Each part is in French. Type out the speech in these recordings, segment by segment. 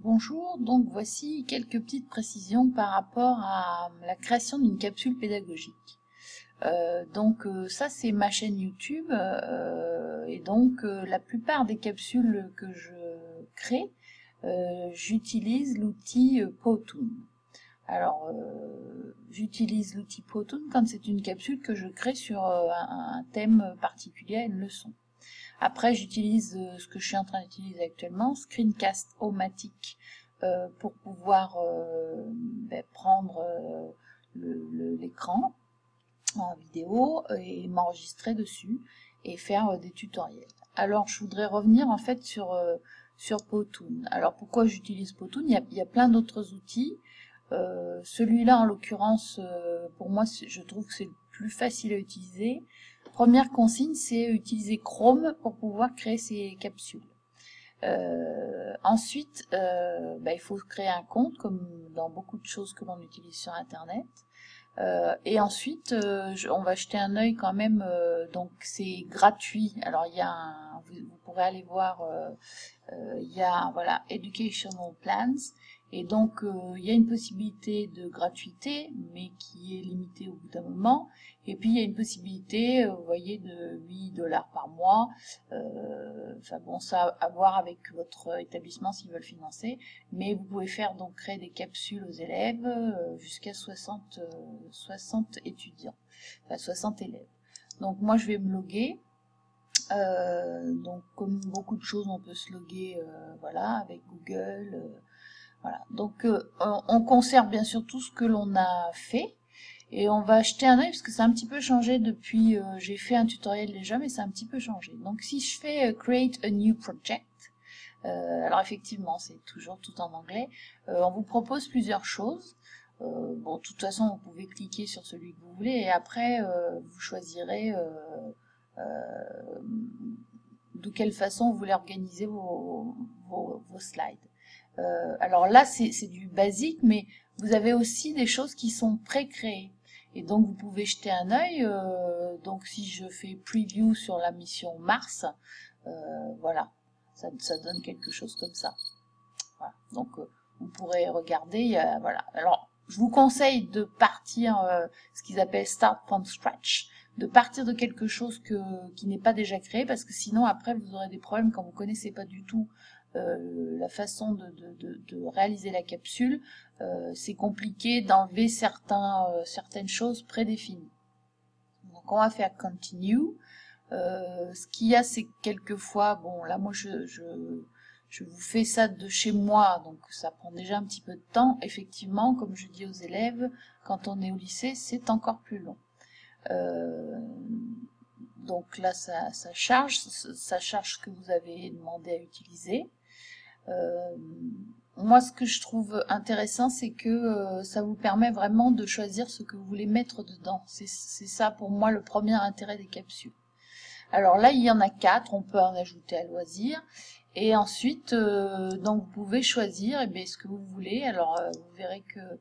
Bonjour, donc voici quelques petites précisions par rapport à la création d'une capsule pédagogique. Ça c'est ma chaîne YouTube la plupart des capsules que je crée, j'utilise l'outil Powtoon. Alors j'utilise l'outil Powtoon quand c'est une capsule que je crée sur un thème particulier, une leçon. Après, j'utilise ce que je suis en train d'utiliser actuellement, Screencast-O-Matic, pour pouvoir prendre l'écran en vidéo et m'enregistrer dessus et faire des tutoriels. Alors, je voudrais revenir en fait sur Powtoon. Alors, pourquoi j'utilise Powtoon? Il y a plein d'autres outils. Celui-là, en l'occurrence, pour moi, je trouve que c'est le plus facile à utiliser. Première consigne, c'est utiliser Chrome pour pouvoir créer ces capsules. Ensuite, il faut créer un compte, comme dans beaucoup de choses que l'on utilise sur Internet. Et ensuite, on va jeter un œil quand même. Donc, c'est gratuit. Alors, il y a vous pourrez aller voir. Il y a voilà Educational Plans. Et donc, il y a une possibilité de gratuité, mais qui est limitée au bout d'un moment. Et puis, il y a une possibilité, vous voyez, de 8$ par mois. Enfin bon, ça à voir avec votre établissement s'ils veulent financer. Mais vous pouvez faire donc créer des capsules aux élèves jusqu'à 60 étudiants, enfin 60 élèves. Donc, moi, je vais me loguer. Donc, comme beaucoup de choses, on peut se loguer, voilà, avec Google. Voilà, donc on conserve bien sûr tout ce que l'on a fait et on va jeter un œil parce que c'est un petit peu changé depuis, j'ai fait un tutoriel déjà mais c'est un petit peu changé. Donc si je fais Create a new project, alors effectivement c'est toujours tout en anglais, on vous propose plusieurs choses. Bon, de toute façon vous pouvez cliquer sur celui que vous voulez et après vous choisirez de quelle façon vous voulez organiser vos slides. Alors là, c'est du basique, mais vous avez aussi des choses qui sont pré-créées. Et donc, vous pouvez jeter un œil. Donc, si je fais preview sur la mission Mars, voilà, ça donne quelque chose comme ça. Voilà. Donc, vous pourrez regarder. Voilà. Alors, je vous conseille de partir, ce qu'ils appellent Start from Scratch, de partir de quelque chose qui n'est pas déjà créé, parce que sinon, après, vous aurez des problèmes quand vous ne connaissez pas du tout la façon de réaliser la capsule. C'est compliqué d'enlever certaines choses prédéfinies. Donc, on va faire Continue. Ce qu'il y a, c'est que quelquefois, bon, là, moi, je vous fais ça de chez moi, donc ça prend déjà un petit peu de temps. Effectivement, comme je dis aux élèves, quand on est au lycée, c'est encore plus long. Donc là, ça charge ce que vous avez demandé à utiliser. Moi, ce que je trouve intéressant, c'est que ça vous permet vraiment de choisir ce que vous voulez mettre dedans. C'est ça, pour moi, le premier intérêt des capsules. Alors là, il y en a 4, on peut en ajouter à loisir. Et ensuite, donc vous pouvez choisir ce que vous voulez. Alors, vous verrez que,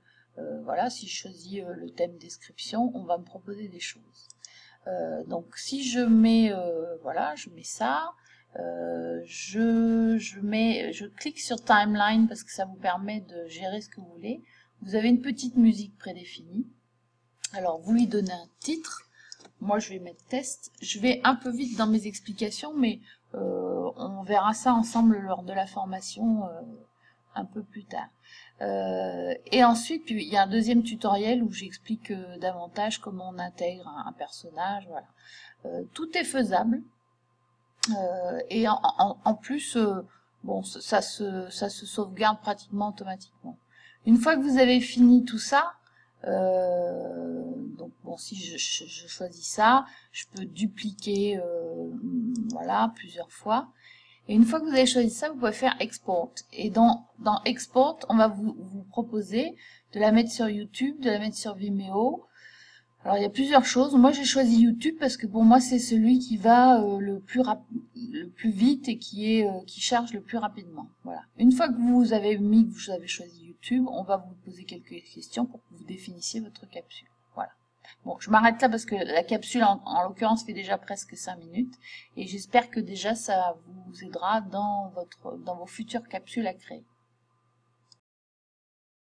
voilà, si je choisis le thème description, on va me proposer des choses. Donc, si je mets, voilà, je mets ça. Je clique sur Timeline parce que ça vous permet de gérer ce que vous voulez. Vous avez une petite musique prédéfinie. Alors, vous lui donnez un titre. Moi, je vais mettre test. Je vais un peu vite dans mes explications, mais on verra ça ensemble lors de la formation un peu plus tard. Et ensuite, il y a un deuxième tutoriel où j'explique davantage comment on intègre un personnage. Voilà. Tout est faisable. Et en plus, bon, ça se sauvegarde pratiquement automatiquement. Une fois que vous avez fini tout ça, donc bon, si je choisis ça, je peux dupliquer, voilà, plusieurs fois. Et une fois que vous avez choisi ça, vous pouvez faire Export. Et dans Export, on va vous proposer de la mettre sur YouTube, de la mettre sur Vimeo. Alors, il y a plusieurs choses. Moi, j'ai choisi YouTube parce que pour moi, c'est celui qui va le plus vite et qui charge le plus rapidement. Voilà. Une fois que vous avez choisi YouTube, on va vous poser quelques questions pour que vous définissiez votre capsule. Voilà. Bon, je m'arrête là parce que la capsule, en l'occurrence, fait déjà presque 5 minutes. Et j'espère que déjà, ça vous aidera dans vos futures capsules à créer.